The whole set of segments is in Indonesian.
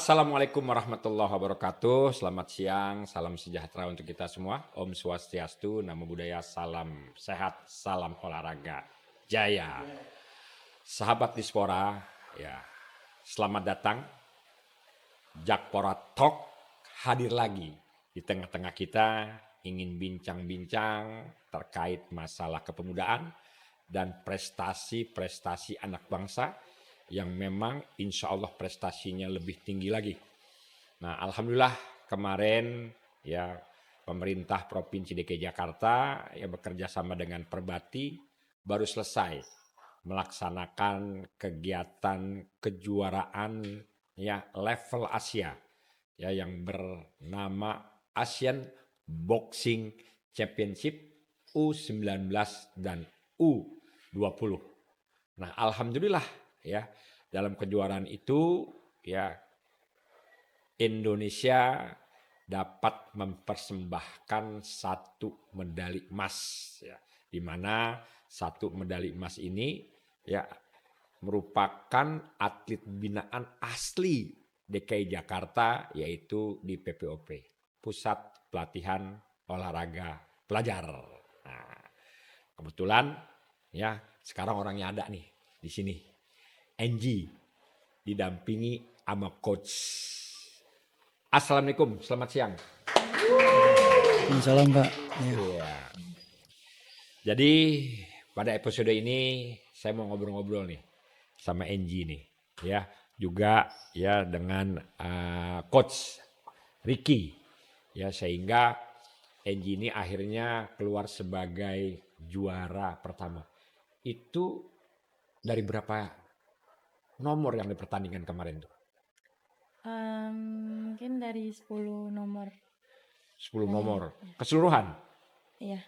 Assalamualaikum warahmatullahi wabarakatuh. Selamat siang, salam sejahtera untuk kita semua. Om Swastiastu, Namo Buddhaya, salam sehat, salam olahraga, jaya. Sahabat Dispora, ya, selamat datang. Jakpora Talk hadir lagi di tengah-tengah kita, ingin bincang-bincang terkait masalah kepemudaan dan prestasi-prestasi anak bangsa yang memang insya Allah prestasinya lebih tinggi lagi. Nah, alhamdulillah kemarin ya pemerintah Provinsi DKI Jakarta yang bekerja sama dengan Perbati baru selesai melaksanakan kegiatan kejuaraan ya level Asia ya yang bernama Asian Boxing Championship U19 dan U20. Nah, alhamdulillah ya, dalam kejuaraan itu ya Indonesia dapat mempersembahkan 1 medali emas ya, di mana 1 medali emas ini ya merupakan atlet binaan asli DKI Jakarta, yaitu di PPOP, Pusat Pelatihan Olahraga Pelajar. Nah, kebetulan ya sekarang orangnya ada nih di sini. Angie didampingi sama coach. Assalamualaikum, selamat siang. Salam Pak. Ya. Jadi pada episode ini saya mau ngobrol-ngobrol nih sama Angie nih, ya juga ya dengan coach Ricky, ya sehingga Angie ini akhirnya keluar sebagai juara pertama. Itu dari berapa nomor yang dipertandingkan kemarin tuh? Mungkin dari 10 nomor. 10 nomor. Keseluruhan? Iya,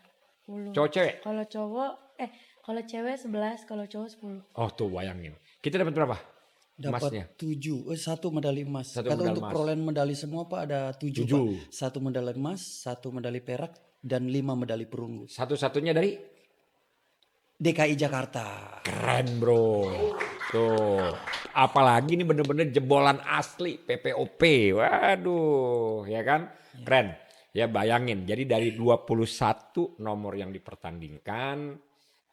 10. Cowok cewek? Kalau cewek 11, kalau cowok 10. Oh tuh bayangin. Kita dapat berapa? Emasnya? Dapat 7, 1 medali emas. Satu Kalau medali untuk emas. perolehan medali semua Pak ada 7 Pak. 1 medali emas, 1 medali perak, dan 5 medali perunggu. Satu-satunya dari? DKI Jakarta. Keren bro. Tuh. Apalagi ini bener-bener jebolan asli PPOP. Waduh, ya kan? Keren. Ya bayangin. Jadi dari 21 nomor yang dipertandingkan,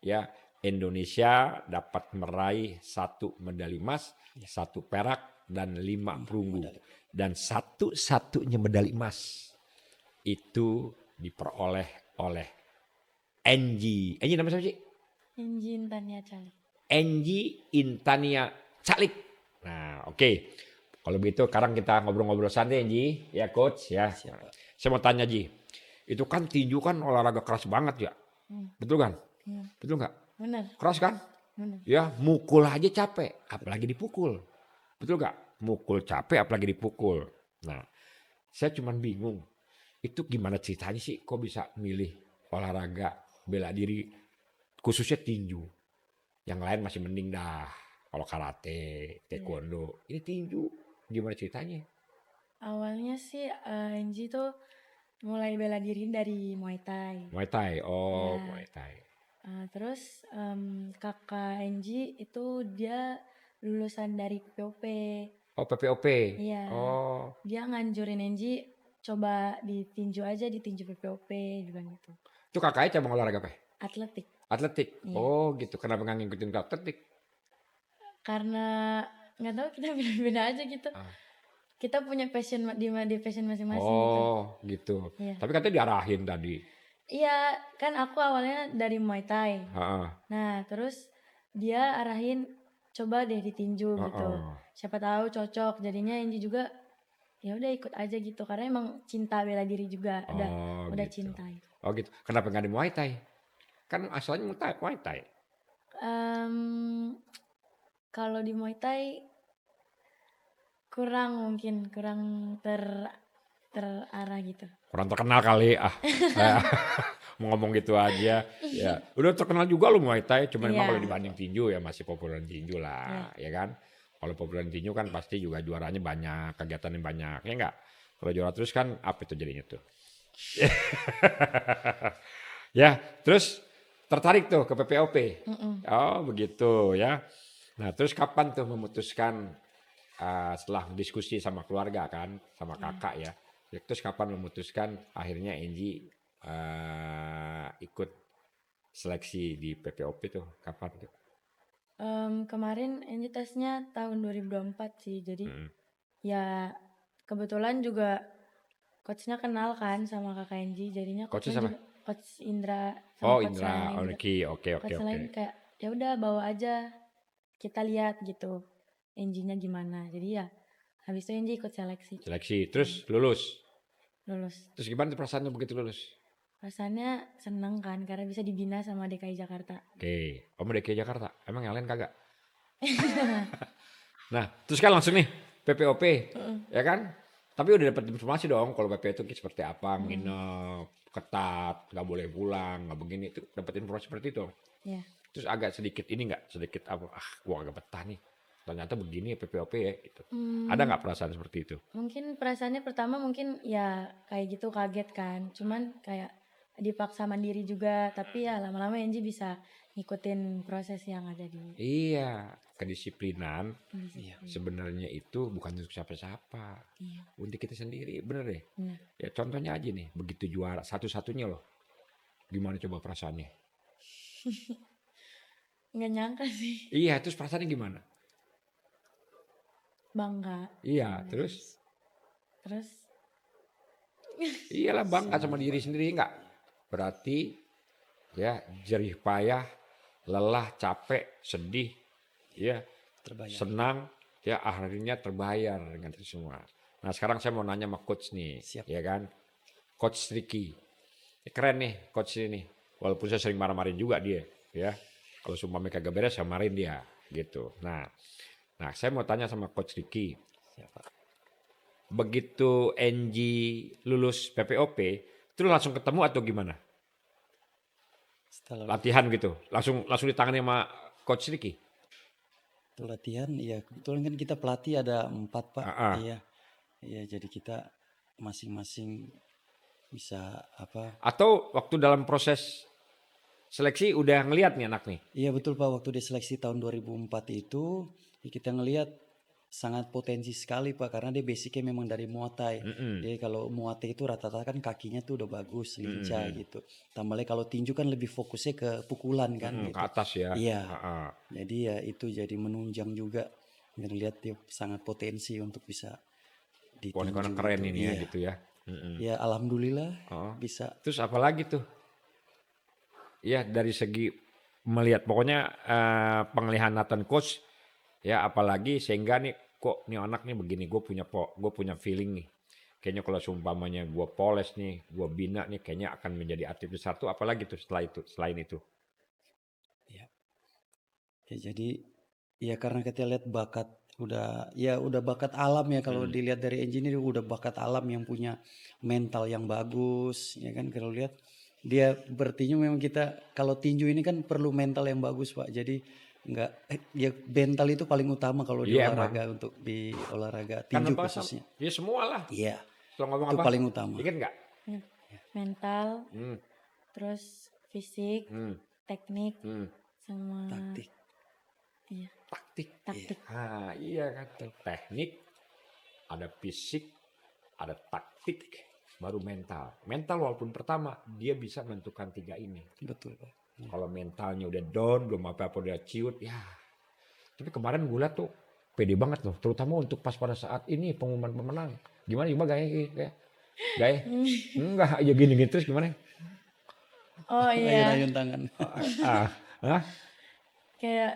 ya Indonesia dapat meraih 1 medali emas, 1 perak, dan 5 perunggu. Dan satu-satunya medali emas itu diperoleh oleh Angie. Angie nama siapa sih? Angie Intania Cali. Angie Intania Calik. Nah, oke. Kalau begitu sekarang kita ngobrol-ngobrol santai Angie, ya coach ya. Saya mau tanya Ji, itu kan tinju kan olahraga keras banget ya. Betul kan? Betul nggak? Benar. Keras kan? Benar. Ya, mukul aja capek, apalagi dipukul. Betul nggak? Mukul capek apalagi dipukul. Nah, saya cuman bingung. Itu gimana ceritanya sih kok bisa milih olahraga bela diri khususnya tinju? Yang lain masih mending dah. Kalau karate, taekwondo, ini tinju. Gimana ceritanya? Awalnya sih Angie tuh mulai bela diri dari Muay Thai. Muay Thai, oh Ya. Muay Thai. Terus kakak Angie itu dia lulusan dari PPOP. Oh PPOP. Iya. Oh. Dia nganjurin Angie coba ditinju aja, ditinju PPOP juga gitu. Itu kakaknya cabang olahraga apa? Atletik. Atletik. Iya. Oh gitu. Kenapa nggak ngikutin ke atletik? Karena nggak tahu kita beda-beda aja gitu. Kita punya passion di passion masing-masing gitu. Oh gitu. Iya. Tapi katanya diarahin tadi. Iya, kan aku awalnya dari Muay Thai. Ha-ha. Nah, terus dia arahin coba deh ditinju gitu. Siapa tahu cocok. Jadinya Angie juga ya udah ikut aja gitu karena emang cinta bela diri juga udah gitu. cinta. Oh gitu. Kenapa nggak di Muay Thai? Kan asalnya Muay Thai. Kalau di Muay Thai kurang terarah gitu. Kurang terkenal kali mau ngomong gitu aja. Ya, udah terkenal juga lo Muay Thai, cuman memang Iya. kalau dibanding tinju ya masih populer tinju lah, ya kan? Kalau populer tinju kan pasti juga juaranya banyak, kegiatannya banyak, ya enggak? Kalau juara terus kan apa itu jadinya tuh? Ya, terus tertarik tuh ke PPOP. Oh, begitu ya. Nah, terus kapan tuh memutuskan setelah diskusi sama keluarga kan, sama kakak ya. Terus kapan memutuskan akhirnya Angie ikut seleksi di PPOP tuh? Kapan tuh? Kemarin Angie tesnya tahun 2024 sih. Jadi Mm. ya kebetulan juga coachnya kenal kan sama kakak Angie. Jadinya Coachnya coachnya siapa? juga coach Indra Oh, sama coach Indra, lain juga. oke. Coach lain kayak ya udah bawa aja, kita lihat gitu Angie-nya gimana. Jadi ya habis itu Angie ikut seleksi, Seleksi, terus lulus. lulus. Terus gimana tuh perasaannya begitu lulus? Rasanya seneng kan karena bisa dibina sama DKI Jakarta. Oke, kamu DKI Jakarta, emang yang lain kagak? Nah, terus kan langsung nih PPOP, ya kan? Tapi udah dapat informasi dong kalau PP itu seperti apa, nginep, ketat, nggak boleh pulang, nggak begini. Itu dapat informasi seperti itu. Ya. Terus agak sedikit ini nggak, sedikit apa? Gua agak betah nih. Ternyata begini ya PPOP ya. Gitu. Ada nggak perasaan seperti itu? Mungkin perasaannya pertama mungkin ya kayak gitu kaget kan. Cuman kayak dipaksa mandiri juga. Tapi ya lama-lama Angie bisa ngikutin proses yang ada di Iya, kedisiplinan Iya. sebenarnya itu bukan untuk siapa-siapa, Iya. untuk kita sendiri, bener deh. Benar. Ya contohnya aja nih, begitu juara satu-satunya loh. Gimana coba perasaannya? Nggak nyangka sih. Iya, terus perasaannya gimana? Bangga. Iya, terus Terus iyalah bangga sama diri sendiri enggak? Berarti ya jerih payah, lelah, capek, sedih, ya Terbayar. senang, ya akhirnya terbayar dengan itu semua. Nah sekarang saya mau nanya sama coach nih, Siap. ya kan? Coach Ricky, keren nih coach ini. Walaupun saya sering marah-marahin juga dia, ya. Kalau sumpah kagak beres, saya marahin dia, gitu. Nah, saya mau tanya sama coach Ricky. Siapa? Begitu Angie lulus PPOP, terus langsung ketemu atau gimana? Setelah Latihan gitu, langsung ditangani sama coach Ricky. itu latihan, ya kebetulan kan kita pelatih ada 4 Pak. Ah. Iya. Iya, jadi kita masing-masing bisa apa? Atau waktu dalam proses seleksi udah ngeliat nih anak nih. Iya betul Pak, waktu di seleksi tahun 2004 itu ya kita ngelihat sangat potensi sekali Pak, karena dia basicnya memang dari Muay Thai. Dia kalau Muay Thai itu rata-rata kan kakinya tuh udah bagus, lincah gitu. Tambah lagi kalau tinju kan lebih fokusnya ke pukulan kan Ke gitu. atas ya. Iya. Ah. Jadi ya itu jadi menunjang juga, dan lihat dia sangat potensi untuk bisa ditinju. Konek-konek keren gitu. ini Iya. ya gitu ya. Ya alhamdulillah Oh. bisa. Terus apa lagi tuh? Ya dari segi melihat pokoknya penglihatan coach ya, apalagi sehingga nih kok nih anak nih begini, gue punya feeling nih. Kayaknya kalau seumpamanya gue poles nih, gue bina nih, kayaknya akan menjadi atlet besar tuh. Apalagi tuh selain itu. Ya jadi ya karena kita lihat bakat udah bakat alam ya, kalau dilihat dari engineer udah bakat alam yang punya mental yang bagus ya kan. Kalau lihat dia bertinju memang, kita kalau tinju ini kan perlu mental yang bagus Pak. Jadi enggak ya mental itu paling utama kalau di Iya, olahraga, untuk di olahraga Kan tinju apa, khususnya. ya semua lah. Iya, Kalau ngomong itu apa? paling utama. Ingat nggak? mental, Hmm, terus fisik, hmm, teknik, hmm. sama Taktik. iya, Taktik. taktik. Iya kan. Teknik, ada fisik, ada taktik, baru mental. Mental walaupun pertama dia bisa menentukan 3 ini. Betul Pak. Kalau mentalnya udah down, belum apa-apa udah ciut, ya. Tapi kemarin gue liat tuh pede banget loh, terutama untuk pas pada saat ini pengumuman pemenang. Gimana gaya? Gaya? Enggak, ya gini terus gimana? Oh iya, Ayun tangan. Hah? kayak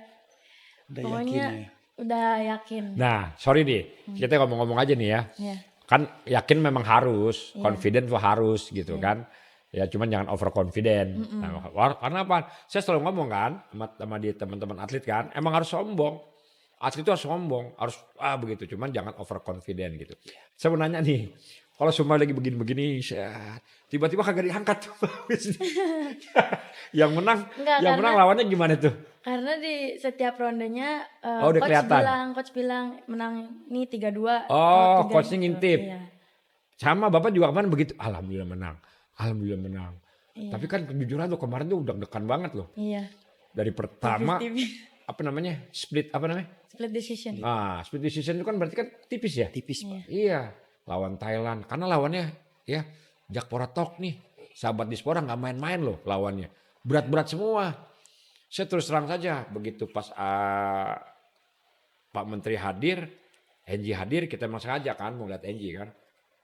Udah pokoknya yakin ya. udah yakin. Nah, sorry nih, kita ngomong-ngomong aja nih ya. Ya, Kan yakin memang harus, confident tuh harus gitu kan. Ya cuman jangan overconfident. Nah, karena apa? Saya selalu ngomong kan sama dia teman-teman atlet kan, emang harus sombong. Atlet itu harus sombong, harus begitu. Cuman jangan overconfident gitu. Saya mau nanya nih, kalau semua lagi begini-begini, tiba-tiba kagak diangkat tuh. yang menang, Enggak, menang lawannya gimana tuh? karena di setiap rondenya Udah kelihatan. coach bilang menang nih 3-2. Oh, atau 3 coachnya gitu. ngintip. Iya. Sama Bapak juga kemarin begitu, alhamdulillah menang. Iya. Tapi kan kejujuran tuh kemarin tuh udah deg-degan banget loh. Iya. Dari pertama Tipis-tipis. apa namanya? Split apa namanya? Split decision. Nah, split decision itu kan berarti kan tipis ya? Tipis Pak. Iya, lawan Thailand. Karena lawannya ya Jakpora Talk nih. Sahabat Dispora nggak main-main loh lawannya. Berat-berat semua. Saya terus terang saja begitu pas Pak Menteri hadir, Enji hadir, kita emang sengaja kan mau lihat Enji kan.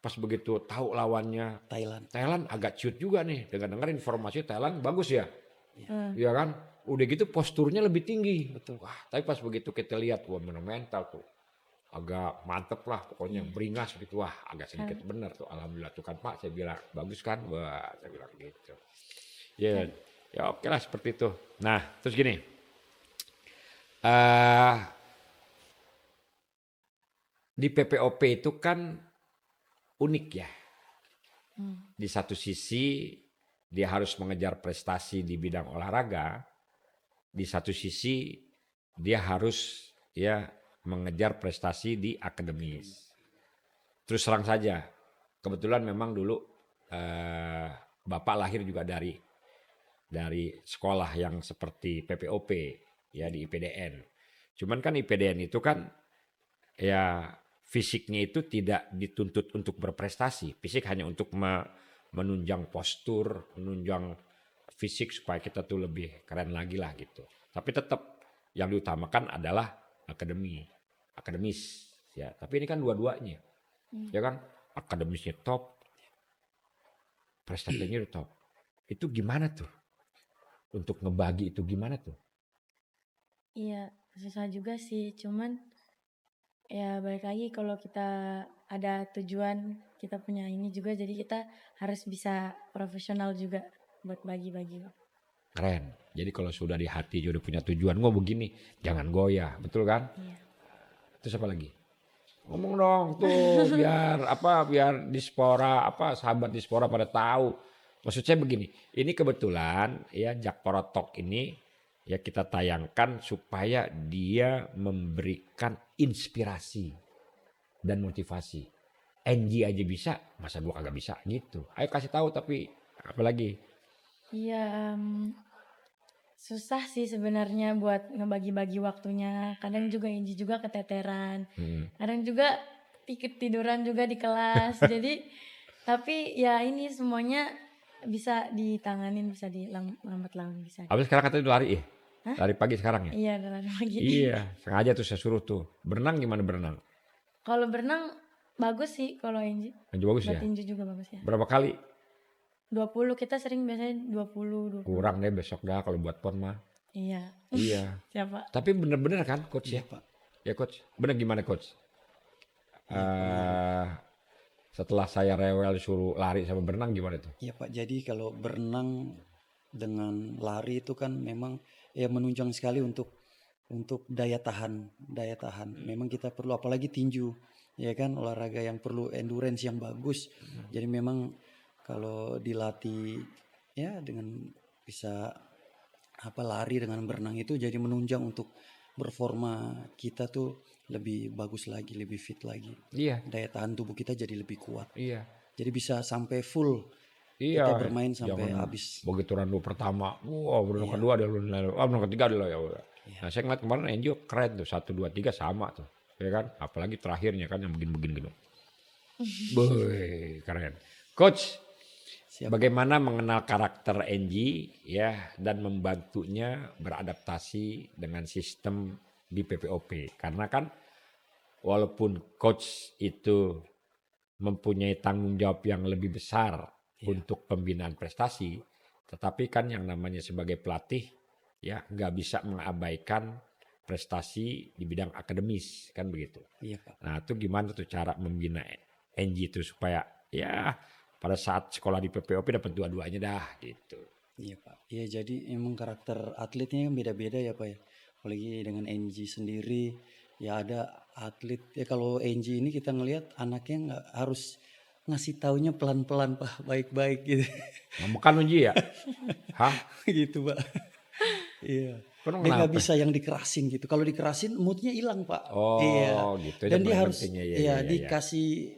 Pas begitu tahu lawannya Thailand agak ciut juga nih. Dengar-dengar informasi Thailand bagus ya. Iya kan? Udah gitu posturnya lebih tinggi. Betul. Wah, tapi pas begitu kita lihat wah monumental tuh. Agak mantep lah pokoknya beringas gitu. Wah, agak sedikit benar tuh. Alhamdulillah tuh kan Pak, saya bilang bagus kan? Wah, saya bilang gitu. Ya, ya oke lah seperti itu. Nah, terus gini. Di PPOP itu kan unik ya. Di satu sisi dia harus mengejar prestasi di bidang olahraga. Di satu sisi dia harus ya mengejar prestasi di akademis. Terus terang saja, kebetulan memang dulu Bapak lahir juga dari sekolah yang seperti PPOP ya di IPDN. Cuman kan IPDN itu kan ya fisiknya itu tidak dituntut untuk berprestasi. Fisik hanya untuk menunjang postur, menunjang fisik supaya kita tuh lebih keren lagi lah gitu. Tapi tetap yang diutamakan adalah akademis ya. Tapi ini kan dua-duanya. Ya kan? Akademisnya top, prestasinya top. Itu gimana tuh? Untuk ngebagi itu gimana tuh? Iya, susah juga sih. Cuman ya balik lagi kalau kita ada tujuan, kita punya ini juga, jadi kita harus bisa profesional juga buat bagi-bagi. Keren. Jadi kalau sudah di hati udah punya tujuan, gue begini, jangan goyah, betul kan? Iya. Terus apa lagi? Ngomong dong tuh biar Dispora sahabat Dispora pada tahu. Maksud saya begini, ini kebetulan ya Jakpora Talk ini ya kita tayangkan supaya dia memberikan inspirasi dan motivasi. NG aja bisa, masa gua kagak bisa gitu. Ayo kasih tahu tapi apalagi? Iya, susah sih sebenarnya buat ngebagi-bagi waktunya. Kadang juga Inji juga keteteran. Kadang juga tiduran juga di kelas. Jadi tapi ya ini semuanya bisa ditanganin, bisa lambat laun bisa. Abis sekarang katanya lari ya? Lari pagi sekarang ya? Iya, lari pagi. Iya, sengaja tuh saya suruh tuh. Berenang gimana berenang? Kalau berenang bagus sih kalau Inji. Lanjut bagus ya? Buat tinju juga bagus ya. Berapa kali? 20, kita sering biasanya 20. Kurang deh besok dah kalau buat pon mah. Iya. Iya. Siapa? Tapi bener-bener kan coach ya? Iya Pak. Ya coach, bener gimana coach? Setelah saya rewel suruh lari sama berenang gimana tuh? Iya Pak, jadi kalau berenang dengan lari itu kan memang ya menunjang sekali untuk daya tahan. Memang kita perlu, apalagi tinju, ya kan, olahraga yang perlu endurance yang bagus. Jadi memang kalau dilatih ya dengan bisa lari dengan berenang itu jadi menunjang untuk performa kita tuh lebih bagus lagi, lebih fit lagi. Iya. Daya tahan tubuh kita jadi lebih kuat. Iya. Jadi bisa sampai full. Iya. Kita bermain sampai Jangan habis. Begitu round kedua, round kedua ada round ketiga ada ya udah. Nah, saya ngeliat kemarin Enjo keren tuh 1 2 3 sama tuh. Ya kan? Apalagi terakhirnya kan yang begini gitu. Boy, keren. Coach, bagaimana mengenal karakter Enji ya dan membantunya beradaptasi dengan sistem di PPOP? Karena kan walaupun coach itu mempunyai tanggung jawab yang lebih besar untuk pembinaan prestasi, tetapi kan yang namanya sebagai pelatih ya nggak bisa mengabaikan prestasi di bidang akademis kan begitu. Iya Pak. Nah itu gimana tuh cara membina Enji itu supaya ya pada saat sekolah di PPOP dapat dua-duanya dah gitu. Iya Pak. Iya, jadi emang karakter atletnya kan beda-beda ya Pak ya. Apalagi dengan NG sendiri ya ada atlet ya, kalau NG ini kita ngelihat anaknya nggak harus ngasih taunya pelan-pelan Pak, baik-baik gitu. Ngomongkan Enji ya? Hah? Gitu Pak. Iya. Dia nggak bisa yang dikerasin gitu. Kalau dikerasin moodnya hilang Pak. Oh, iya. gitu. Dan dia harus ya, dikasih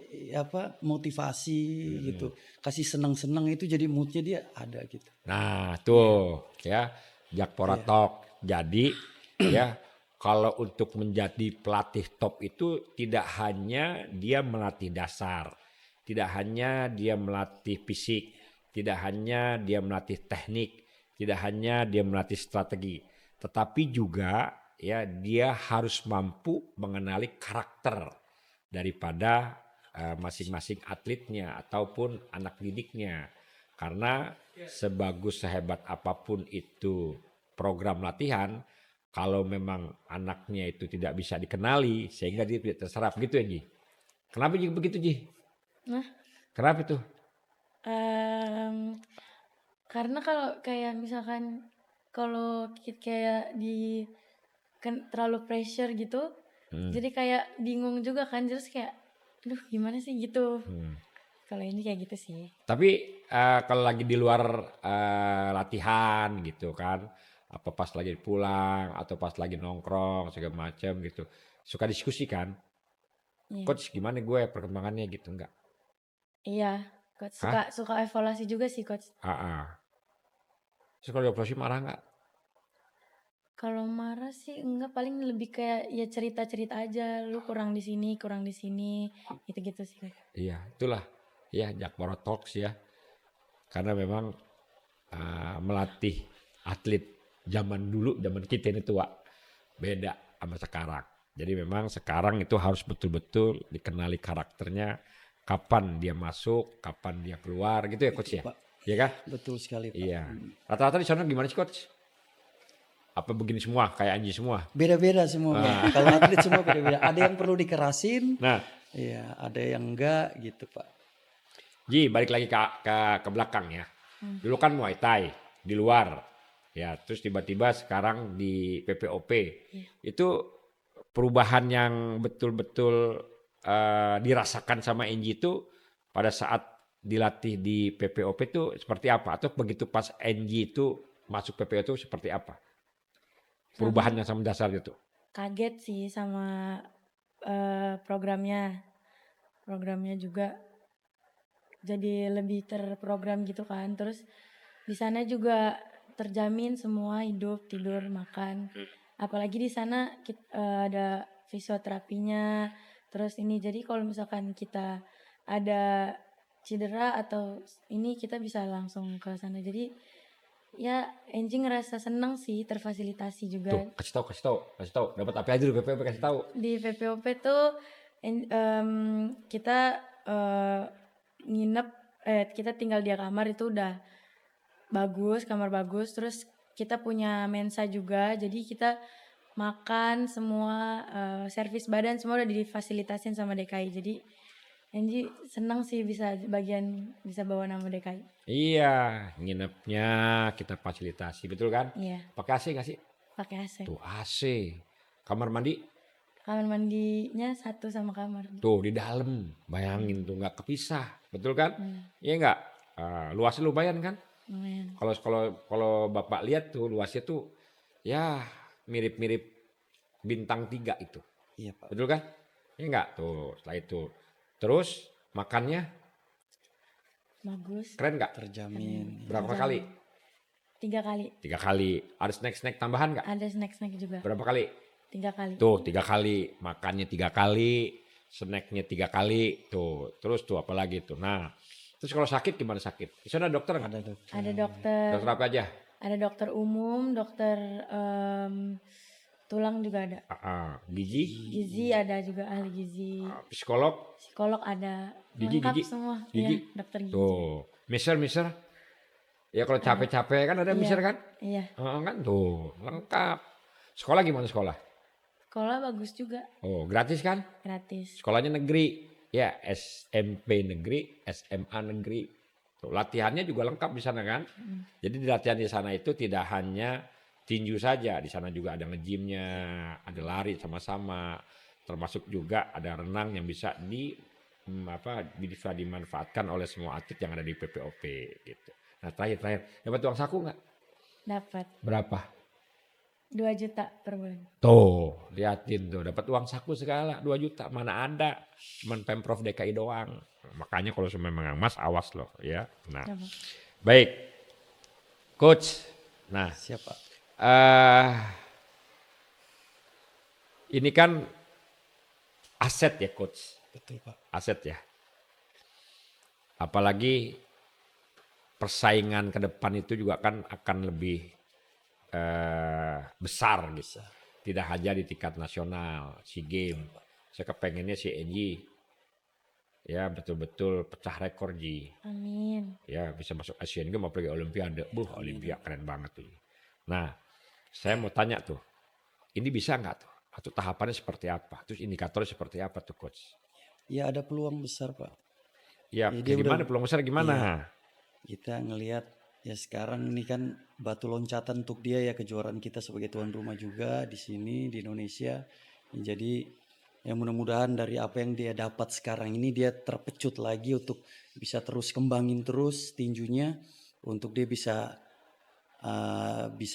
motivasi gitu. Kasih senang-senang itu jadi moodnya dia ada gitu. Nah tuh ya Jakpora Talk. Jadi ya kalau untuk menjadi pelatih top itu tidak hanya dia melatih dasar, tidak hanya dia melatih fisik, tidak hanya dia melatih teknik, tidak hanya dia melatih strategi, tetapi juga ya dia harus mampu mengenali karakter daripada masing-masing atletnya ataupun anak didiknya. Karena sebagus sehebat apapun itu program latihan, kalau memang anaknya itu tidak bisa dikenali sehingga dia tidak terserap gitu ya Ji. Kenapa Ji begitu Ji? Nah, Kenapa itu? karena kalau kayak misalkan kalau kayak terlalu pressure gitu, jadi kayak bingung juga kan, terus kayak, aduh gimana sih gitu. Kalau ini kayak gitu sih. Tapi kalau lagi di luar latihan gitu kan, apa pas lagi pulang atau pas lagi nongkrong segala macam gitu, suka diskusi kan, Iya. coach gimana gue perkembangannya gitu enggak? Iya, coach suka evaluasi juga sih coach. Terus kalau dioperasi marah nggak? Kalau marah sih enggak, paling lebih kayak ya cerita-cerita aja, lu kurang di sini, gitu-gitu sih. Iya, itulah ya Jakpro Talks ya. Karena memang melatih atlet zaman dulu, zaman kita ini tua, beda sama sekarang. Jadi memang sekarang itu harus betul-betul dikenali karakternya, kapan dia masuk, kapan dia keluar gitu ya coach ya. Iya kan? Betul sekali Pak. Iya. Rata-rata di sana gimana sih coach? Apa begini semua kayak Anji semua? Beda-beda semua. Pak. Kalau atlet semua beda-beda. Ada yang perlu dikerasin, Nah, iya, ada yang enggak gitu Pak. Ji balik lagi ke belakang ya. Dulu kan Muay Thai di luar. Ya, terus tiba-tiba sekarang di PPOP. Itu perubahan yang betul-betul dirasakan sama Angie itu pada saat dilatih di PPOP itu seperti apa? Atau begitu pas Angie itu masuk PPOP itu seperti apa? Perubahan yang sama dasar itu. Kaget sih sama programnya. Programnya juga jadi lebih terprogram gitu kan. Terus di sana juga terjamin semua, hidup, tidur, makan. Apalagi di sana ada fisioterapinya. Terus ini jadi kalau misalkan kita ada cedera atau ini kita bisa langsung ke sana. Jadi ya Angie ngerasa senang sih terfasilitasi juga. Tuh, kasih tahu. Dapat apa aja di PPOP kasih tahu. Di PPOP tuh kita nginep, kita tinggal di kamar itu udah bagus, kamar bagus. Terus kita punya mensa juga, jadi kita makan semua, servis badan semua udah difasilitasin sama DKI. Jadi Angie senang sih bisa bawa nama DKI. Iya, nginepnya kita fasilitasi, betul kan? Iya, Pakai AC nggak sih? pakai AC. Tuh AC. Kamar mandi? Kamar mandinya satu sama kamar. Tuh di dalam. Bayangin tuh nggak kepisah, betul kan? Iya nggak? Luasnya lumayan kan? Lumayan. Kalau Bapak lihat tuh luasnya tuh ya mirip-mirip bintang 3 itu. Iya Pak. Betul kan? Iya nggak? Tuh setelah itu. Terus makannya Bagus. keren nggak? Terjamin. Berapa kali? 3 kali. 3 kali. Ada snack-snack tambahan nggak? Ada snack-snack juga. Berapa kali? 3 kali. Tuh 3 kali. Makannya 3 kali. Snacknya 3 kali. Tuh. Terus tuh apa lagi tuh. Nah. Terus kalau sakit gimana sakit? Di sana ada dokter nggak? Ada dokter. Ada dokter. Dokter apa aja? Ada dokter umum, dokter tulang juga ada. Gizi? Gizi ada juga, ahli gizi. Psikolog? Psikolog ada. Gigi, Lengkap gigi. semua. Gigi. Iya, dokter gigi. Tuh. Miser. Ya kalau capek-capek kan ada miser kan? Iya. Kan tuh. Lengkap. Sekolah gimana sekolah? Sekolah bagus juga, Oh gratis kan? gratis. Sekolahnya negeri. Ya SMP negeri, SMA negeri. Tuh, latihannya juga lengkap di sana kan? Jadi di latihan di sana itu tidak hanya tinju saja. Di sana juga ada nge-gymnya, ada lari sama-sama. Termasuk juga ada renang yang bisa bisa dimanfaatkan oleh semua atlet yang ada di PPOP gitu. Nah terakhir dapat uang saku nggak? Dapat Berapa? 2 juta per bulan. Tuh liatin tuh dapat uang saku segala 2 juta mana ada, cuman Pemprov DKI doang. Makanya kalau memang Mas awas loh ya. Nah Dapat. baik, coach. Nah Siapa? ini kan aset ya coach, Betul Pak. aset ya. Apalagi persaingan ke depan itu juga kan akan lebih besar gitu. Tidak hanya di tingkat nasional, SEA Games. Saya kepengennya si Enji ya betul-betul pecah rekor Ji. Amin. Ya bisa masuk Asian Games apalagi Olimpiade. Olimpiade keren banget tuh. Nah, saya mau tanya tuh, ini bisa nggak tuh? Atau tahapannya seperti apa? Terus indikatornya seperti apa tuh coach? Ya ada peluang besar Pak. Ya, Ya, kayak dia gimana udah- peluang besar gimana? Iya. Kita ngelihat ya sekarang ini kan batu loncatan untuk dia ya kejuaraan kita sebagai tuan rumah juga di sini di Indonesia. Jadi ya mudah-mudahan dari apa yang dia dapat sekarang ini dia terpecut lagi untuk bisa terus kembangin terus tinjunya untuk dia bisa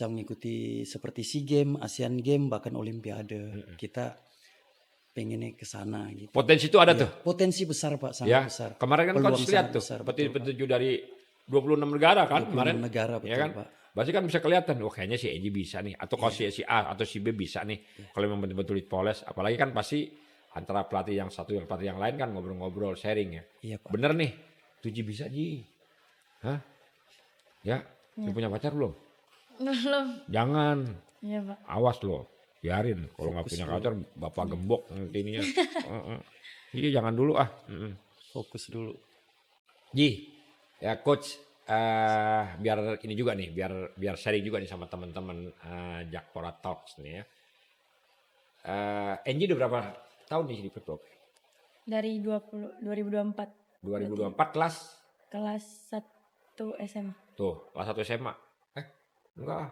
mengikuti seperti SEA Games, Asian Games bahkan Olimpiade. Kita pengennya ke sana gitu. Potensi itu ada Ya, tuh. potensi besar Pak, sangat Ya, besar. kemarin kan Peluang coach lihat sangat tuh, besar, petinju betul, Pak. petinju dari 26 negara kan 26 kemarin. negara, Ya betul, kan? Pak. Berarti kan bisa kelihatan, wah kayaknya si Eji bisa nih. Atau kalau si A atau si B bisa nih. Kalau memang betul-betul dipoles. Apalagi kan pasti antara pelatih yang satu yang pelatih yang lain kan ngobrol-ngobrol, sharing ya. Iya Pak. Bener nih, tuh Ji bisa Ji. Hah? Ya, lu punya pacar belum? Belum. Jangan, Iya Pak. awas loh. Biarin, kalau nggak Fokus punya dulu. pacar bapak gembok nanti ininya. Iya jangan dulu ah. Fokus dulu. Ji, ya coach, biar ini juga nih, biar sharing juga nih sama teman-teman Jakpora Talks nih ya. Enji udah berapa tahun nih di PPOP? Dari 2024 2024 kelas kelas 1 SMA. tuh, kelas 1 SMA. Enggak, ah.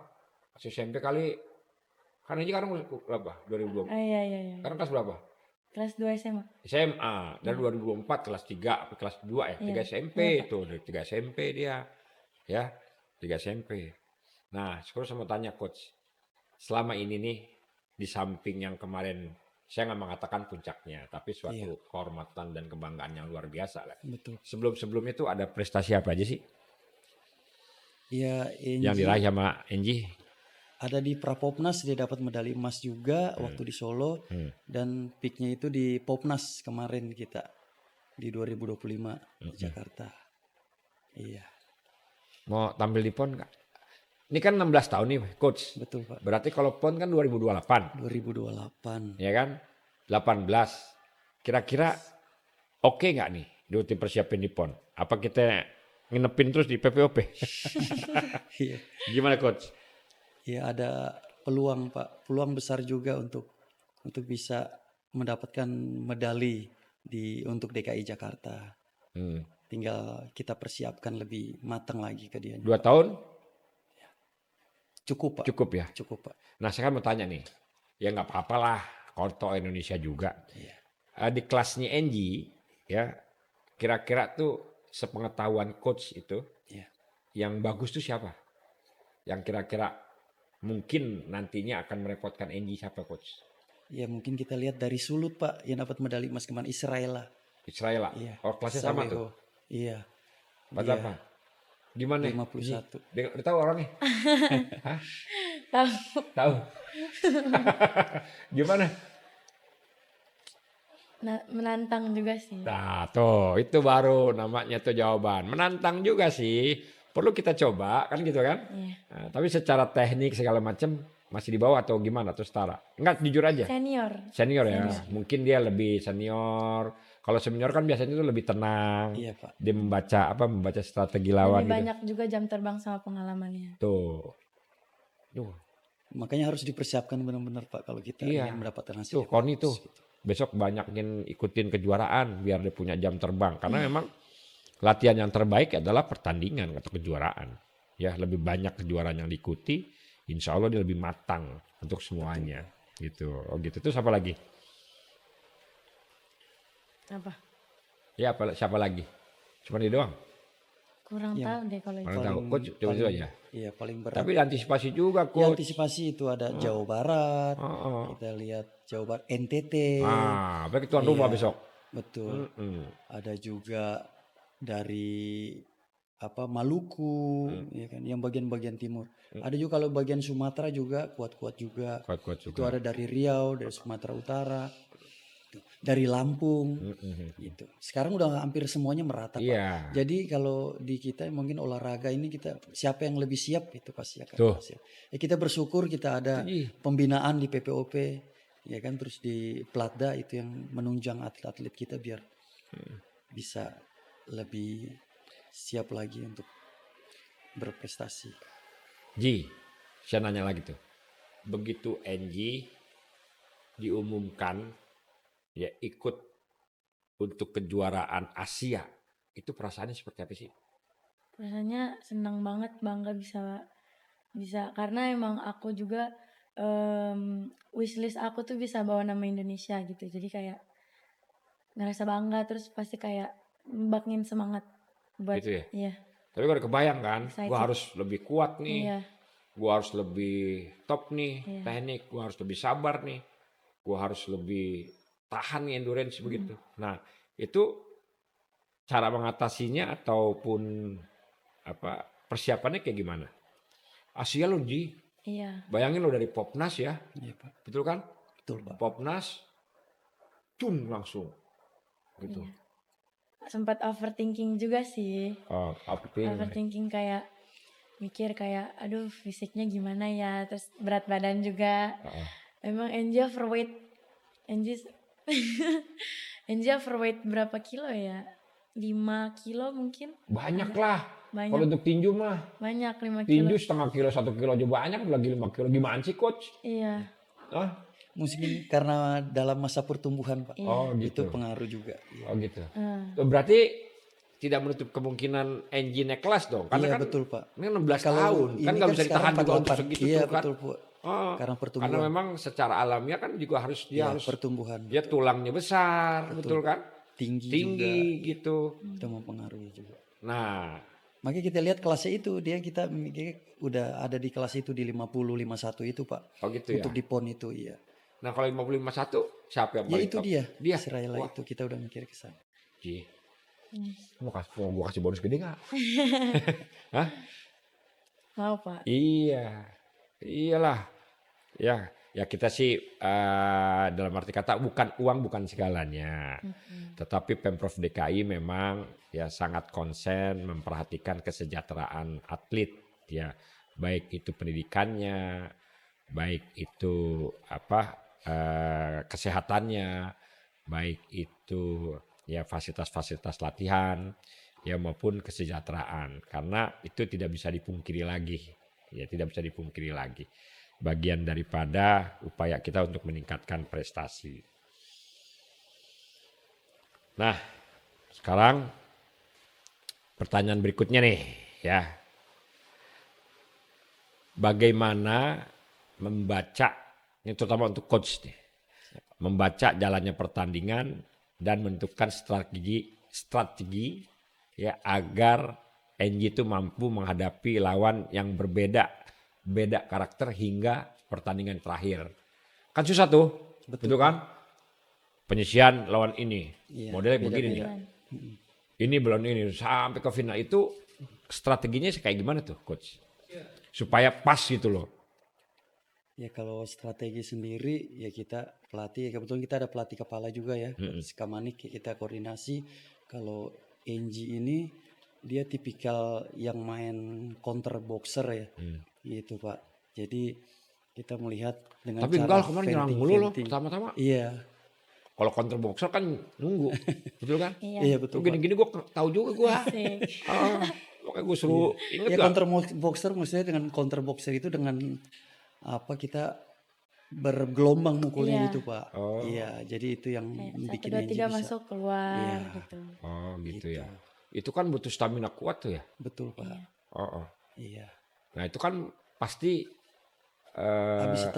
Masih SMP kali. Kan Enji kan berapa? 2024. Iya. Sekarang kelas berapa? Kelas 2 SMA. SMA dari 2024 kelas 3 sampai kelas 2 ya, 3 Iya. SMP Iya, Pak. tuh, dari 3 SMP dia. Ya, 3 SMP. Nah, sekarang saya mau tanya coach. Selama ini nih di samping yang kemarin saya nggak mengatakan puncaknya, tapi suatu kehormatan dan kebanggaan yang luar biasa lah. Betul. Sebelum-sebelumnya tuh ada prestasi apa aja sih Ya yang Enji diraih sama Enji? ada di Prapopnas dia dapat medali emas juga waktu di Solo dan peaknya itu di Popnas kemarin kita di 2025 di Jakarta. Iya, Mau tampil di PON nggak? Ini kan 16 tahun nih coach. betul Pak. Berarti kalau PON kan 2028. 2028. Ya kan? 18. Kira-kira oke nggak nih dua tim persiapin di PON? Apa kita nginepin terus di PPOP? Iya. Gimana coach? Ya ada peluang Pak, peluang besar juga untuk bisa mendapatkan medali untuk DKI Jakarta. Tinggal kita persiapkan lebih matang lagi ke dia. 2 tahun Cukup Pak. cukup ya? Cukup Pak. Nah saya kan mau tanya nih. Ya nggak apa-apa lah. Konto Indonesia juga. Di kelasnya Enji ya kira-kira tuh sepengetahuan coach itu yang bagus tuh siapa? Yang kira-kira mungkin nantinya akan merepotkan Enji siapa coach? Ya mungkin kita lihat dari Sulut Pak yang dapat medali emas kemarin Israel lah. Israel lah. Iya. Oh kelasnya sama Saweho. tuh. Iya. Berapa? Gimana? 51. Dia udah tahu orangnya? Hah? Tahu. Tahu. Gimana? Menantang juga sih. Nah, tuh itu baru namanya tuh jawaban. Menantang juga sih. Perlu kita coba kan gitu kan? Iya. Nah, tapi secara teknik segala macam masih di bawah atau gimana atau setara? Enggak, jujur aja. Senior. Senior ya. Mungkin dia lebih senior. Kalau senior kan biasanya tuh lebih tenang. Iya Pak. Dia membaca strategi lawan Lebih gitu. banyak juga jam terbang sama pengalamannya. Tuh. Tuh. Makanya harus dipersiapkan benar-benar Pak kalau kita ingin mendapatkan hasil. Tuh, Koni tuh. Besok banyakin ikutin kejuaraan biar dia punya jam terbang. Karena memang latihan yang terbaik adalah pertandingan atau kejuaraan. Ya, lebih banyak kejuaraan yang diikuti, insya Allah dia lebih matang untuk semuanya. Gitu. Oh gitu. Terus apa lagi? Apa? Ya, siapa lagi? Cuma dia doang. Kurang tahu deh kalau itu. Mana tahu. Coach, coba itu aja. Iya paling berat. Tapi antisipasi juga, Ya, coach. antisipasi itu ada Jawa Barat. Kita lihat Jawa Barat NTT. Berarti tuan rumah besok. Betul. Ada juga dari Maluku, ya kan, yang bagian-bagian timur. Ada juga kalau bagian Sumatera juga kuat-kuat juga. Kuat-kuat Itu juga. ada dari Riau, dari Sumatera Utara, dari Lampung, gitu. Sekarang udah hampir semuanya merata, Pak. Iya. Jadi kalau di kita mungkin olahraga ini kita siapa yang lebih siap itu pasti akan Tuh. siap. Ya kita bersyukur kita ada Ji. pembinaan di PPOP, ya kan, terus di Platda itu yang menunjang atlet-atlet kita biar bisa lebih siap lagi untuk berprestasi. Ji, saya nanya lagi tuh. Begitu NG diumumkan ya ikut untuk kejuaraan Asia, itu perasaannya seperti apa sih? Rasanya senang banget, bangga bisa bisa karena emang aku juga wishlist aku tuh bisa bawa nama Indonesia gitu. Jadi kayak ngerasa bangga terus pasti kayak bangin semangat buat Gitu ya? iya, Tapi kalau kebayang kan, gue excited. harus lebih kuat nih, Iya, gue harus lebih top nih Iya. teknik, gue harus lebih sabar nih, gue harus lebih tahan nih endurance begitu. Nah itu cara mengatasinya ataupun persiapannya kayak gimana? Asia lo Ji, iya. bayangin lo dari Popnas ya, Iya, Pak. betul kan? Betul, Pak. Popnas, langsung gitu. Iya. Sempat overthinking juga sih. Oh, Overthinking kayak mikir kayak aduh fisiknya gimana ya, terus berat badan juga. Emang Angie overweight. Angie Angie overweight berapa kilo ya? 5 kilo mungkin. banyak lah. Banyak. Kalau untuk tinju mah, Banyak 5 kilo. tinju setengah kilo, 1 kilo aja banyak, lagi 5 kilo. Gimana sih coach? Iya. Hah? Mungkin karena dalam masa pertumbuhan, Pak. Oh Itu gitu. pengaruh juga. Iya. Oh gitu. Berarti tidak menutup kemungkinan NG naik kelas dong? Karena Iya, kan betul, Pak. ini 16 Kalau tahun, ini kan nggak kan bisa sekarang ditahan juga untuk 48. segitu Iya, tuh kan. betul, Pak. Oh, Karena pertumbuhan. karena memang secara alamiah kan juga harus dia Iya, harus pertumbuhan. dia tulangnya besar, betul kan? Tinggi Tinggi gitu. Itu mempengaruhi juga. Nah, Makanya kita lihat kelasnya itu kita udah ada di kelas itu di 50 51 itu, Pak. oh gitu ya. Untuk di PON itu, iya. Nah kalau 55-1 siapa yang Ya paling itu top? dia. Dia. Israel Wah, itu kita udah mikir ke sana. Ji. Mau gua kasih bonus gede nggak? Hah? Mau Pak. Iya, iyalah. Ya kita sih dalam arti kata bukan uang bukan segalanya. Tetapi Pemprov DKI memang ya sangat konsen memperhatikan kesejahteraan atlet ya, baik itu pendidikannya, baik itu kesehatannya, baik itu ya fasilitas-fasilitas latihan ya maupun kesejahteraan, karena itu tidak bisa dipungkiri lagi. Ya tidak bisa dipungkiri lagi. Bagian daripada upaya kita untuk meningkatkan prestasi. Nah, sekarang pertanyaan berikutnya nih ya. Bagaimana membaca, ini terutama untuk coach nih, membaca jalannya pertandingan dan menentukan strategi ya agar NG itu mampu menghadapi lawan yang beda karakter hingga pertandingan terakhir. Kan susah tuh, betul kan? Penyisian lawan ini, Iya, modelnya begini nih. Ini belum ini sampai ke final itu strateginya kayak gimana tuh coach? Supaya pas gitu loh. Ya kalau strategi sendiri ya kita pelatih, ya kebetulan kita ada pelatih kepala juga ya, Skamanik, kita koordinasi. Kalau NG ini dia tipikal yang main counter boxer ya, gitu Pak. Jadi kita melihat dengan Tapi cara enggak kemarin nyerang mulu loh venting. pertama-tama. Iya, Kalau counter boxer kan nunggu, betul kan? iya Tuh betul Pak. gini-gini gue tahu juga gue. Asik. Makanya gue suruh inget Ya gak? counter boxer maksudnya dengan counter boxer itu dengan kita bergelombang mukulnya Iya. gitu Pak. Iya, jadi itu yang Kayak bikin 1, 2, NG 3 bisa. masuk keluar Iya. gitu. Oh gitu ya. Itu kan butuh stamina kuat tuh ya. Betul Pak. Oh. Iya. Nah itu kan pasti Habis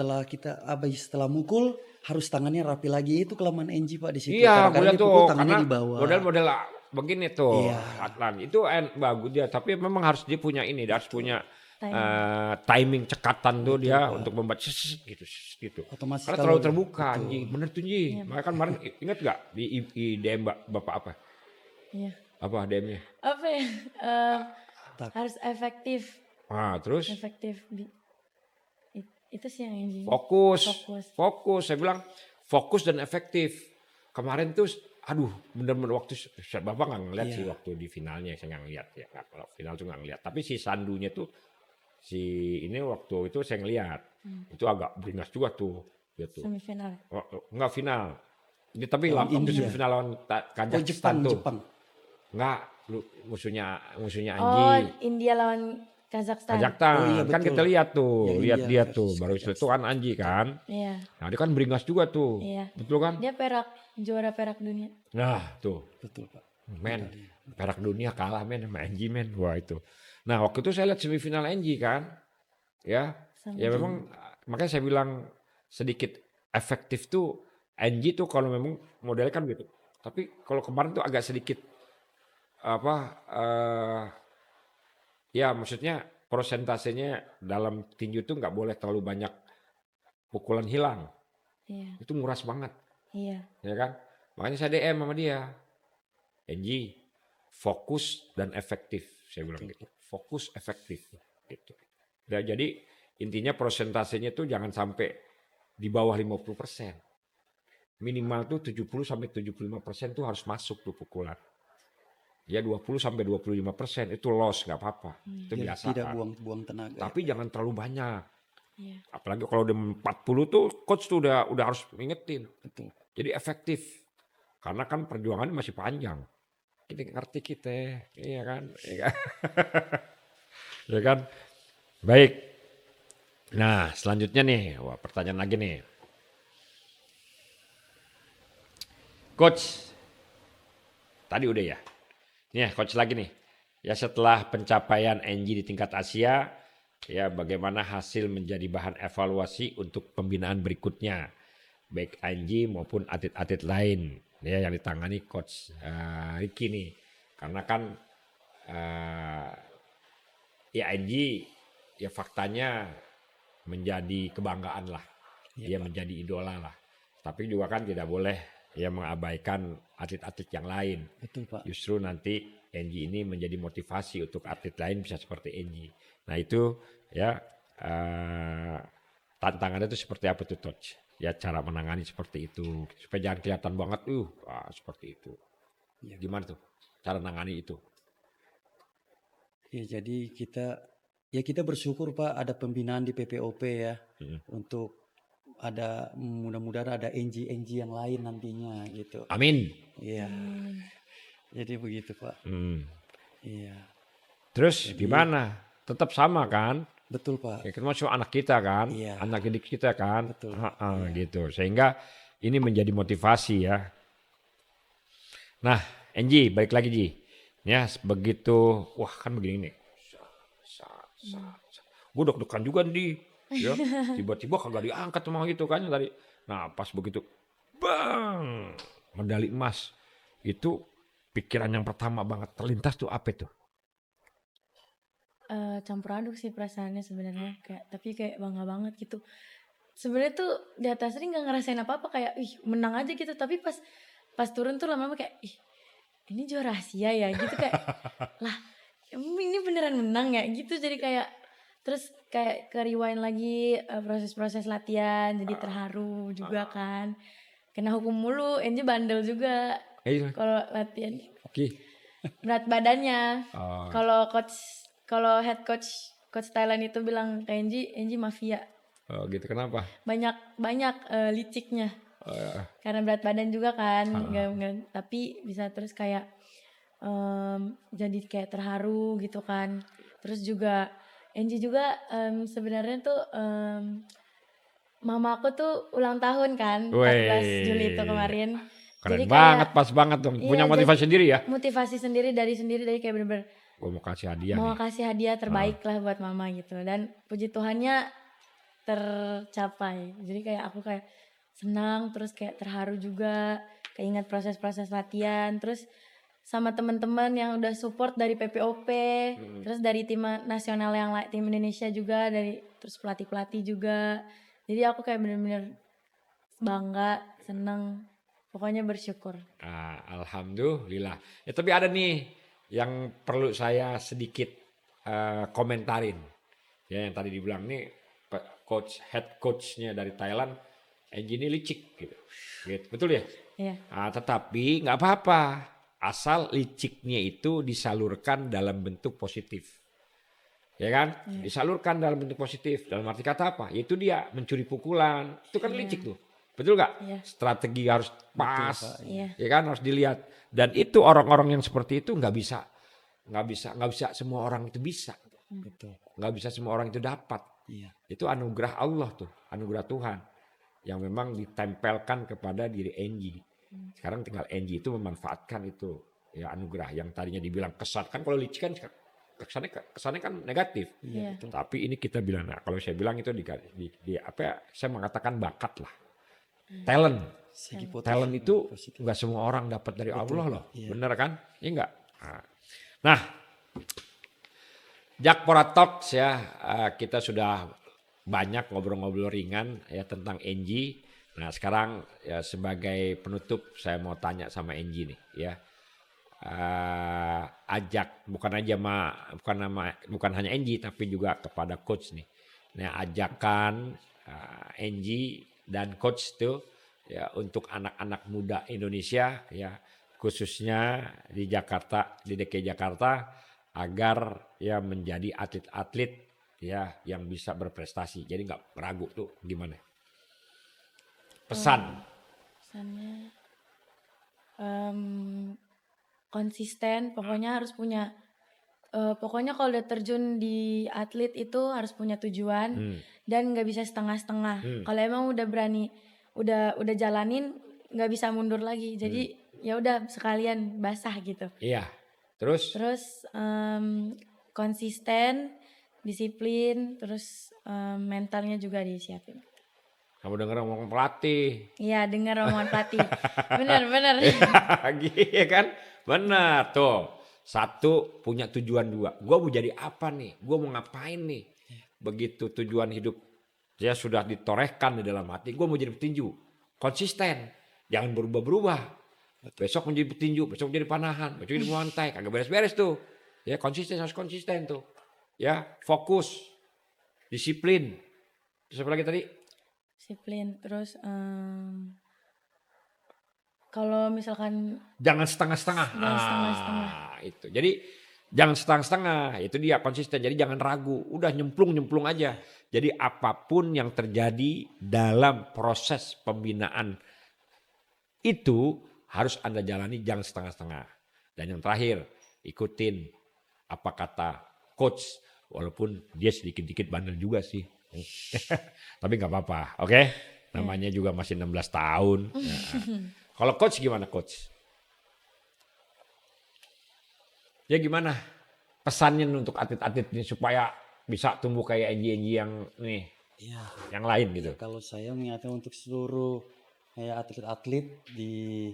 setelah mukul harus tangannya rapi lagi, itu kelemahan NG Pak di situ. iya, Kadang-kadang gue dia tuh pukul tangannya karena di bawah. model-model begini tuh Iya. Atlan itu bagus dia, tapi memang harus dia punya ini, dia harus punya Timing. timing cekatan tuh dia untuk membaca gitu. Otomatis Karena kalau- terlalu terbuka, Ji. Bener tuh Ji. Makanya kan kemarin ingat gak di DM Bapak apa? Iya. Apa DM-nya? Apa ya? harus efektif. Terus Efektif. Itu sih yang Angie. fokus. Fokus. Saya bilang fokus dan efektif. Kemarin tuh, aduh, bener-bener waktu Bapak nggak ngeliat sih waktu di finalnya, saya nggak ngeliat ya. Kalau final tuh nggak ngeliat. Tapi si Sandunya tuh, si ini waktu itu saya ngeliat, itu agak beringas juga tuh. Gitu. Semifinal. Nggak final. Ini tapi Lawan waktu India. semifinal lawan Jepang, Kazakhstan tuh. Jepang. Enggak, musuhnya Oh, Anji. India lawan Kazakhstan. Kazakhstan, Oh, iya, kan betul. kita lihat tuh, Ya, lihat India dia versus tuh, baru itu kan Anji kan. Iya. Nah dia kan beringas juga tuh, Iya. betul kan? Dia juara perak dunia. Nah tuh, Betul, Pak. men, perak dunia kalah men sama Anji men, wah itu. Nah waktu itu saya lihat semifinal Anji kan, ya, Sama ya memang makanya saya bilang sedikit efektif tuh Anji tuh kalau memang modelnya kan gitu. Tapi kalau kemarin tuh agak sedikit ya maksudnya prosentasenya dalam tinju tuh nggak boleh terlalu banyak pukulan hilang. Iya. Itu nguras banget, Iya. ya kan? Makanya saya DM sama dia. Angie, fokus dan efektif. Saya bilang gitu. Fokus efektif. Gitu. Nah, jadi intinya prosentasenya tuh jangan sampai di bawah 50%. Minimal tuh 70-75% tuh harus masuk tuh pukulan. Ya 20-25% itu loss nggak apa-apa. Itu Ya, biasa tidak kan. buang-buang tenaga. Tapi jangan terlalu banyak. Iya. Apalagi kalau udah 40 tuh coach tuh udah harus ingetin. Betul. Jadi efektif. Karena kan perjuangannya masih panjang. Kita ngerti kita, iya kan? Iya kan? Ya kan? Baik. Nah, selanjutnya nih, wah pertanyaan lagi nih. Coach, tadi udah ya? Nih, coach lagi nih. Ya setelah pencapaian Angie di tingkat Asia, ya bagaimana hasil menjadi bahan evaluasi untuk pembinaan berikutnya. Baik Angie maupun atlet-atlet lain ya yang ditangani coach Ricky nih. Karena kan ya Angie ya faktanya menjadi kebanggaan lah. Dia menjadi idola lah. Tapi juga kan tidak boleh ya mengabaikan atlet-atlet yang lain. Betul, Pak. Justru nanti Angie ini menjadi motivasi untuk atlet lain bisa seperti Angie. Nah itu ya tantangannya itu seperti apa tuh coach? Ya cara menangani seperti itu supaya jangan kelihatan banget seperti itu. Ya. Gimana tuh cara menangani itu? Ya, jadi kita bersyukur Pak ada pembinaan di PPOP ya untuk ada mudah-mudahan ada NG yang lain nantinya gitu. Amin. Iya. Jadi begitu Pak. Iya. Terus gimana? Tetap sama kan? Betul Pak. Ya, kan masuk anak kita kan, Iya. anak didik kita kan, Betul. gitu. Sehingga ini menjadi motivasi ya. Nah, Angie, balik lagi Ji. Ya, begitu, wah kan begini nih. Gue deg-degan juga nih. Ya, tiba-tiba kagak diangkat sama gitu kan tadi. Nah, pas begitu, bang, medali emas. Itu pikiran yang pertama banget terlintas tuh apa tuh? Campur aduk sih perasaannya sebenarnya tapi kayak bangga banget gitu. Sebenarnya tuh di atas ring nggak ngerasain apa-apa kayak menang aja gitu, tapi pas turun tuh lama-lama kayak ini juara Asia ya gitu kayak lah ini beneran menang ya gitu, jadi kayak terus kayak ke rewind lagi proses-proses latihan jadi terharu juga kan, kena hukum mulu, Enji bandel juga kalau latihan. Oke. Berat badannya. Kalau head coach Thailand itu bilang ke Enji mafia. Oh gitu, kenapa? Banyak liciknya. Karena berat badan juga kan, tapi bisa terus kayak jadi kayak terharu gitu kan. Terus juga Enji juga sebenarnya tuh mama aku tuh ulang tahun kan 14 Juli itu kemarin. Keren jadi banget, pas banget dong. Punya motivasi sendiri ya? Motivasi sendiri dari kayak bener-bener gue mau kasih hadiah mau kasih hadiah terbaik lah buat mama gitu. Dan puji Tuhannya tercapai. Jadi kayak aku kayak senang, terus kayak terharu juga, keinget proses-proses latihan, terus sama teman-teman yang udah support dari PPOP, terus dari tim nasional yang tim Indonesia juga, terus pelatih-pelatih juga. Jadi aku kayak bener-bener bangga, seneng, pokoknya bersyukur. Alhamdulillah. Ya tapi ada nih yang perlu saya sedikit komentarin. Ya yang tadi dibilang nih head coachnya dari Thailand, Angie ini licik gitu. Betul ya? Iya. Tetapi nggak apa-apa asal liciknya itu disalurkan dalam bentuk positif. Ya kan? Disalurkan dalam bentuk positif. Dalam arti kata apa? Yaitu dia mencuri pukulan. Itu kan licik tuh. Betul nggak? Iya. Strategi harus pas. Pak. Iya. Ya kan harus dilihat. Dan itu orang-orang yang seperti itu nggak bisa semua orang itu bisa. Betul. Nggak bisa semua orang itu dapat. Iya. Itu anugerah Allah tuh, anugerah Tuhan yang memang ditempelkan kepada diri Angie. Sekarang tinggal Angie itu memanfaatkan itu ya anugerah yang tadinya dibilang kesan kan kalau licik kan kesannya kan negatif. Iya. Tapi ini kita bilang kalau saya bilang itu di apa ya, saya mengatakan bakat lah. Talent. Segi Talent itu positif. nggak semua orang dapat dari Allah loh. Iya. Bener kan? Iya enggak? Nah, Jakpora Talks ya, kita sudah banyak ngobrol-ngobrol ringan ya tentang Angie. Nah sekarang ya sebagai penutup saya mau tanya sama Angie nih ya. Ajak bukan hanya Angie tapi juga kepada coach nih. Nah ajakan Angie dan coach itu ya untuk anak-anak muda Indonesia ya khususnya di Jakarta, di DKI Jakarta agar ya menjadi atlet-atlet ya yang bisa berprestasi. Jadi nggak ragu tuh gimana? Pesannya konsisten, pokoknya harus punya pokoknya kalau udah terjun di atlet itu harus punya tujuan dan nggak bisa setengah-setengah. Kalau emang udah berani, udah jalanin nggak bisa mundur lagi. Jadi ya udah sekalian basah gitu. Iya. Terus konsisten, disiplin, terus mentalnya juga disiapin. Kamu denger ngomong pelatih. Iya, dengar omongan pelatih. Benar. Iya kan? Benar tuh. Satu punya tujuan, dua. Gue mau jadi apa nih? Gue mau ngapain nih? Begitu tujuan hidup saya sudah ditorehkan di dalam hati. Gue mau jadi petinju. Konsisten. Jangan berubah-berubah. Besok menjadi petinju, besok menjadi panahan, besok jadi muantai. Kagak beres-beres tuh. Ya konsisten, harus konsisten tuh. Ya fokus. Disiplin. Terus apa lagi tadi? Disiplin, terus kalau misalkan Jangan setengah-setengah. Jangan setengah-setengah. Itu. Jadi jangan setengah-setengah. Itu dia konsisten. Jadi jangan ragu. Udah nyemplung aja. Jadi apapun yang terjadi dalam proses pembinaan itu harus Anda jalani, jangan setengah-setengah. Dan yang terakhir, ikutin apa kata coach. Walaupun dia sedikit-dikit bandel juga sih. Tapi nggak apa-apa. Oke? Namanya juga masih 16 tahun. Nah. Kalau coach gimana coach? Ya gimana pesannya untuk atlet-atlet ini supaya bisa tumbuh kayak Angie yang nih, Iya. yang lain gitu. Kalau saya mengingatkan untuk seluruh atlet-atlet di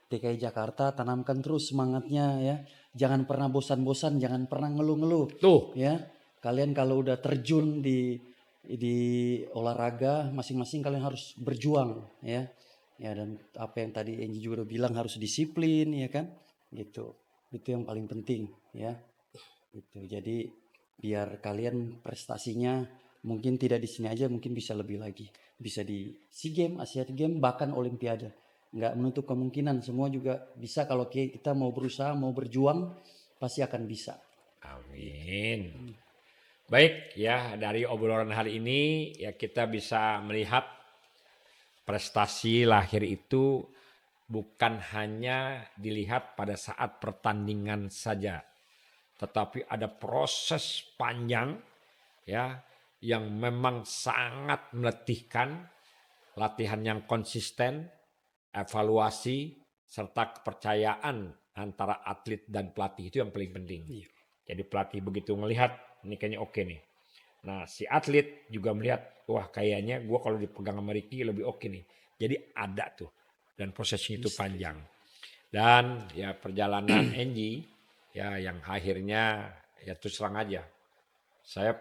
DKI Jakarta, tanamkan terus semangatnya ya. Jangan pernah bosan-bosan, jangan pernah ngeluh-ngeluh. Tuh. Ya, kalian kalau udah terjun di olahraga masing-masing kalian harus berjuang ya. Ya dan apa yang tadi Angie juga udah bilang harus disiplin ya kan. Gitu. Itu yang paling penting ya. Gitu. Jadi biar kalian prestasinya mungkin tidak di sini aja, mungkin bisa lebih lagi. Bisa di SEA Games, Asian Games, bahkan Olimpiade. Nggak menutup kemungkinan, semua juga bisa kalau kita mau berusaha, mau berjuang, pasti akan bisa. Amin. Baik ya, dari obrolan hari ini ya kita bisa melihat prestasi lahir itu bukan hanya dilihat pada saat pertandingan saja. Tetapi ada proses panjang ya yang memang sangat meletihkan, latihan yang konsisten, evaluasi serta kepercayaan antara atlet dan pelatih itu yang paling penting. Iya. Jadi pelatih begitu ngelihat ini kayaknya oke nih. Nah si atlet juga melihat wah kayaknya gue kalau dipegang sama Ricky lebih oke nih. Jadi ada tuh dan prosesnya itu panjang. Dan ya perjalanan Angie ya yang akhirnya ya terus terang aja. Saya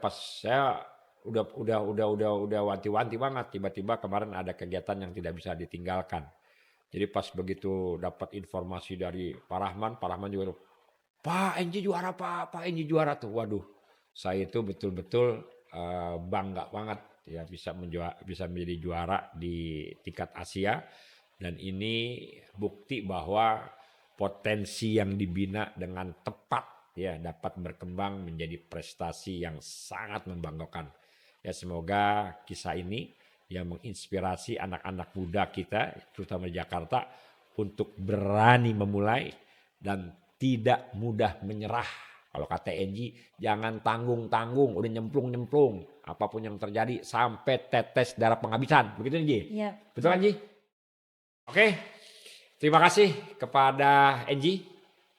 udah wanti-wanti banget, tiba-tiba kemarin ada kegiatan yang tidak bisa ditinggalkan. Jadi pas begitu dapat informasi dari Pak Rahman juga Pak Angie juara tuh. Waduh, saya itu betul-betul bangga banget ya bisa menjadi juara di tingkat Asia, dan ini bukti bahwa potensi yang dibina dengan tepat ya dapat berkembang menjadi prestasi yang sangat membanggakan. Ya semoga kisah ini yang menginspirasi anak-anak muda kita terutama di Jakarta untuk berani memulai dan tidak mudah menyerah. Kalau kata Enji, jangan tanggung-tanggung, udah nyemplung-nyemplung. Apapun yang terjadi sampai tetes darah penghabisan. Begitu Enji? Iya. Betul kan Enji? Oke, terima kasih kepada Enji.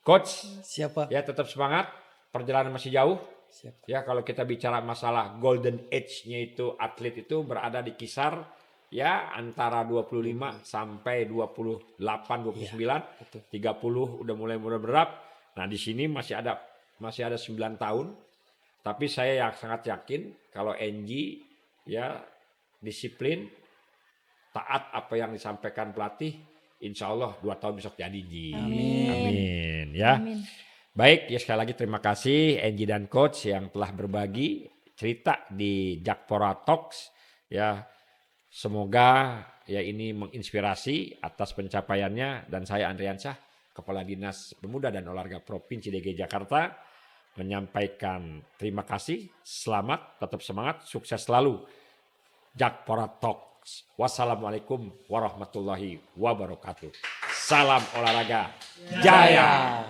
Coach, Siapa? ya tetap semangat, perjalanan masih jauh. Siap. Ya kalau kita bicara masalah golden age-nya itu atlet itu berada di kisar ya antara 25 sampai 28, 29, betul. 30 udah mulai berat. Nah, di sini masih ada 9 tahun. Tapi saya sangat yakin kalau NG ya disiplin, taat apa yang disampaikan pelatih, insya Allah 2 tahun besok jadi Ji. Amin. Amin ya. Amin. Baik, ya sekali lagi terima kasih Enji dan Coach yang telah berbagi cerita di Jakpora Talks. Ya, semoga ya ini menginspirasi atas pencapaiannya, dan saya Andriansyah, Kepala Dinas Pemuda dan Olahraga Provinsi DKI Jakarta, menyampaikan terima kasih, selamat, tetap semangat, sukses selalu. Jakpora Talks. Wassalamualaikum warahmatullahi wabarakatuh. Salam olahraga. Jaya.